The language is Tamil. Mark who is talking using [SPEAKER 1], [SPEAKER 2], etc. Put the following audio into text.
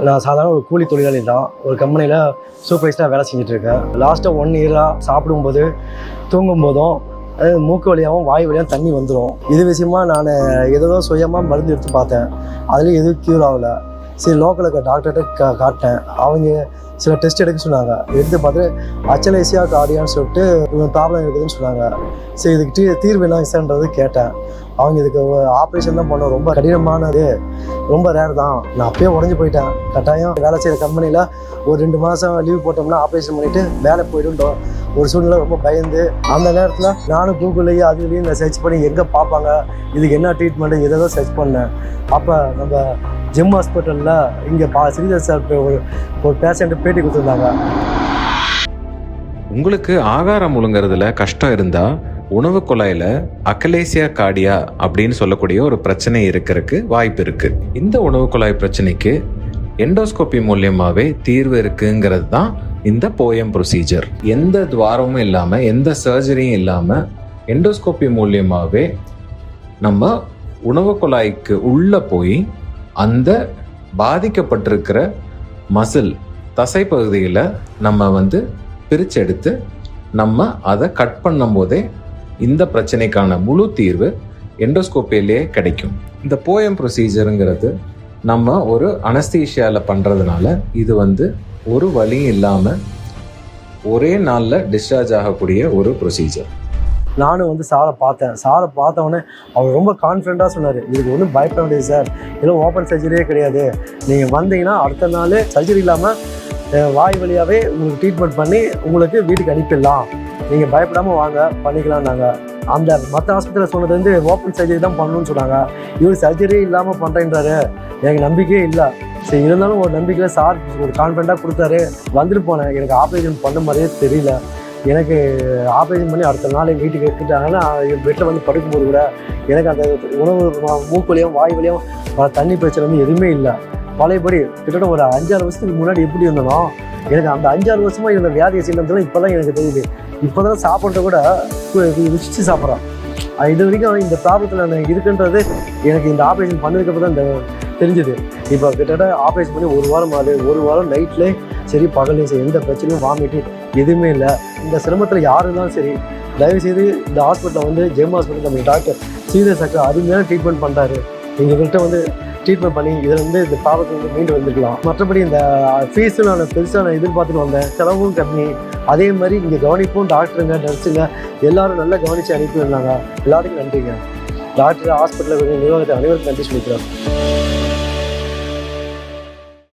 [SPEAKER 1] நான் சாதாரண ஒரு கூலி தொழிலாளி தான். ஒரு கம்பெனியில் சூப்பர்வைசராக வேலை செஞ்சுட்ருக்கேன். லாஸ்ட்டாக 1 இயராக சாப்பிடும்போது தூங்கும் போதும் மூக்கு வழியாகவும் வாய் வழியாகவும் தண்ணி வந்துடும். இது விஷயமா நான் ஏதோ சுயமாக மருந்து எடுத்து பார்த்தேன். அதுலேயும் எதுவும் க்யூர் ஆகலை. சரி லோக்கலுக்கு டாக்டர்கிட்ட காட்டினேன். அவங்க சில டெஸ்ட் எடுக்க சொன்னாங்க. எடுத்து பார்த்து அச்சலேசியா கார்டியான்னு சொல்லிட்டு ப்ராப்ளம் இருக்குதுன்னு சொன்னாங்க. சரி இதுக்கு தீர்வு என்ன சார்ன்றது கேட்டேன். அவங்க இதுக்கு ஆப்ரேஷன் தான் பண்ணோம், ரொம்ப கடினமானது, ரொம்ப ரேர் தான். நான் அப்பயே உடஞ்சி போயிட்டேன். கட்டாயம் வேலை செய்கிற கம்பெனியில் ஒரு 2 மாதம் லீவ் போட்டோம்னா ஆப்ரேஷன் பண்ணிவிட்டு வேலை போய்ட்டு ஒரு சூழ்நிலை ரொம்ப பயந்து அந்த நேரத்தில் நானும் கூகுள்லேயும் அதுலேயும் நான் சர்ச் பண்ணி எங்கே பார்ப்பாங்க, இதுக்கு என்ன ட்ரீட்மெண்ட்டு இதை தான் சர்ச் பண்ணேன். அப்போ நம்ம ஜிம் ஹாஸ்பிட்டலில் இங்கே ஸ்ரீதர் சார் ஒரு பேஷண்ட்டு பேட்டி கொடுத்துருந்தாங்க.
[SPEAKER 2] உங்களுக்கு ஆகாரம் முழுங்குறதுல கஷ்டம் இருந்தால் உணவு குழாயில் அக்கலேசியா கார்டியா அப்படின்னு சொல்லக்கூடிய ஒரு பிரச்சனை இருக்கிறதுக்கு வாய்ப்பு இருக்குது. இந்த உணவு குழாய் பிரச்சனைக்கு எண்டோஸ்கோபி மூலியமாகவே தீர்வு இருக்குங்கிறது தான் இந்த போயம் ப்ரொசீஜர். எந்த துவாரமும் இல்லாமல் எந்த சர்ஜரியும் இல்லாமல் எண்டோஸ்கோபி மூலியமாகவே நம்ம உணவு குழாய்க்கு உள்ளே போய் அந்த பாதிக்கப்பட்டிருக்கிற மசில் தசை பகுதியில் நம்ம பிரிச்செடுத்து நம்ம அதை கட் பண்ணும் போதே இந்த பிரச்சனைக்கான முழு தீர்வு எண்டோஸ்கோப்பியிலே கிடைக்கும். இந்த போயம் ப்ரொசீஜருங்கிறது நம்ம ஒரு அனஸ்தீஷியாவில் பண்ணுறதுனால இது ஒரு வலியும் இல்லாமல் ஒரே நாளில் டிஸ்சார்ஜ் ஆகக்கூடிய ஒரு ப்ரொசீஜர்.
[SPEAKER 1] நானும் சாரை பார்த்தேன். சாரை பார்த்தவொடனே அவர் ரொம்ப கான்ஃபிடண்ட்டாக சொன்னார், இதுக்கு ஒன்றும் பயப்பட வேண்டியது சார், இதெல்லாம் ஓப்பன் சர்ஜரியே கிடையாது, நீங்கள் வந்தீங்கன்னா அடுத்த நாள் சர்ஜரி இல்லாமல் வாய் வழியாகவே உங்களுக்கு ட்ரீட்மெண்ட் பண்ணி உங்களுக்கு வீட்டுக்கு அனுப்பிடலாம், நீங்கள் பயப்படாமல் வாங்க பண்ணிக்கலாம். நாங்கள் அந்த மற்ற ஹாஸ்பிட்டலில் சொன்னது ஓப்பன் சர்ஜரி தான் பண்ணணும்னு சொன்னாங்க. இவர் சர்ஜரி இல்லாமல் பண்ணுறேன்றாரு. எனக்கு நம்பிக்கையே இல்லை. சரி இருந்தாலும் ஒரு நம்பிக்கையில் சார் ஒரு கான்ஃபிடண்ட்டாக கொடுத்தாரு. வந்துட்டு போனேன். எனக்கு ஆப்ரேஷன் பண்ண மாதிரியே தெரியல. எனக்கு ஆப்ரேஷன் பண்ணி அடுத்த நாள் வீட்டுக்கு எடுத்துட்டாங்கன்னா என் பெட்டில் படுக்கும்போது கூட எனக்கு அந்த உணவு மூக்கு வழியும் வாய் வழியும் தண்ணி பிரச்சனை எதுவுமே இல்லை. பழையபடி கிட்டத்தட்ட ஒரு 5-6 வருஷத்துக்கு முன்னாடி எப்படி இருந்தனோ எனக்கு அந்த 5-6 வருஷமாக இருந்த வியாதியை சின்னதுலாம் இப்போ தான் எனக்கு தெரியுது. இப்போ தான் சாப்பிட்றத கூட ருசிச்சு சாப்பிட்றேன். இது வரைக்கும் இந்த ப்ராப்ளத்தில் நான் இருக்குன்றது எனக்கு இந்த ஆப்ரேஷன் பண்ணதுக்கப்புறம் தான் இந்த தெரிஞ்சுது. இப்போ கிட்டத்தட்ட ஆப்ரேஷன் பண்ணி 1 வாரம் ஆகுது. 1 வாரம் நைட்லேயே சரி பகலையும் சரி எந்த பிரச்சனையும் வாமிட்டு எதுவுமே இல்லை. இந்த சிரமத்தில் யார் இருந்தாலும் சரி தயவுசெய்து இந்த ஹாஸ்பிட்டலில் ஜெம் ஹாஸ்பிட்டல் நம்ம டாக்டர் ஸ்ரீதர் சார் அருமையான ட்ரீட்மெண்ட் பண்ணுறாரு. எங்கள்கிட்ட ட்ரீட்மெண்ட் பண்ணி இதில் இந்த ப்ராப்ளத்தை மீண்டு வந்துக்கலாம். மற்றபடி இந்த ஃபீஸும் நான் பெருசாக நான் எதிர்பார்த்துட்டு வந்தேன். செலவும் கம்மி. அதே மாதிரி இங்கே கவனிப்பும் டாக்டருங்க நர்ஸுங்க எல்லோரும் நல்லா கவனித்து அனுப்பி வந்தாங்க. எல்லாருக்கும் நன்றிங்க. டாக்டர் ஹாஸ்பிட்டலில் நிர்வாகத்தை அனைவருக்கும் நன்றி சொல்லிக்கிறேன்.